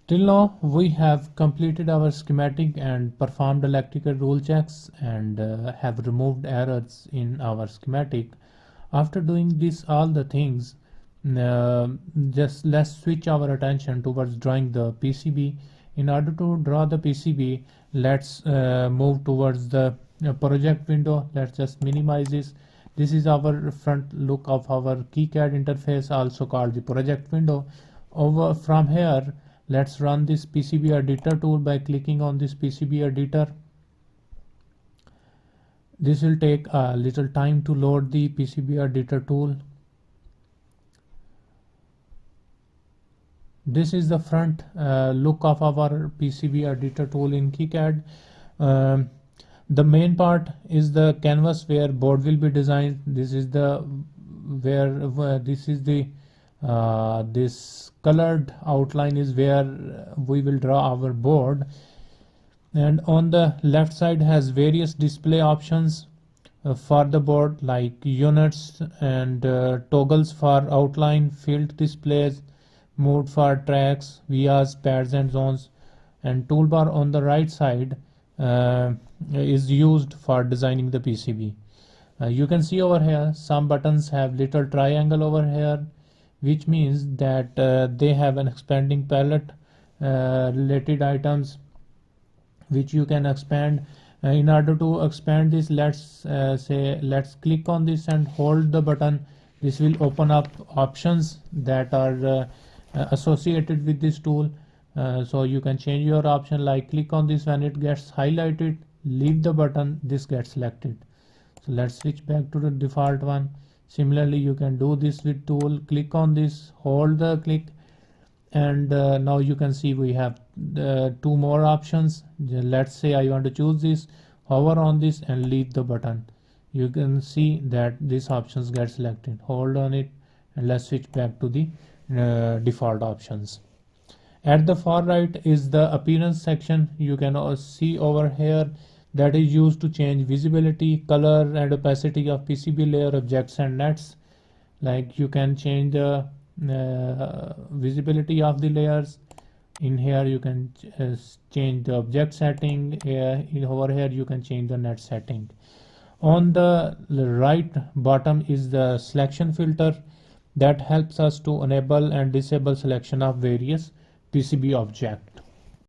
Till now we have completed our schematic and performed electrical rule checks and have removed errors in our schematic. After doing this all the things, uh, just let's switch our attention towards drawing the PCB. In order to draw the PCB, let's move towards the project window. Let's just minimize this. This is our front look of our KiCad interface, also called the project window. Over from here, let's run this PCB editor tool by clicking on this PCB editor. This will take a little time to load the PCB editor tool. This is the front look of our PCB editor tool in KiCad. Um, the main part is the canvas where board will be designed. This is the where this is the this colored outline is where we will draw our board, and on the left side has various display options for the board, like units and toggles for outline, field displays, mode for tracks, vias, pads and zones, and toolbar on the right side is used for designing the PCB. You can see over here some buttons have little triangle over here, which means that they have an expanding palette related items which you can expand. In order to expand this, let's click on this and hold the button. This will open up options that are associated with this tool. So you can change your option, like click on this, when it gets highlighted, leave the button, this gets selected. So let's switch back to the default one. Similarly, you can do this with tool, click on this, hold the click, and now you can see we have two more options. Let's say I want to choose this, hover on this and leave the button. You can see that these options get selected. Hold on it and let's switch back to the default options. At the far right is the appearance section. You can see over here that is used to change visibility, color and opacity of PCB layer, objects and nets. Like you can change the visibility of the layers. In here you can change the object setting. Over here you can change the net setting. On the right bottom is the selection filter that helps us to enable and disable selection of various PCB object.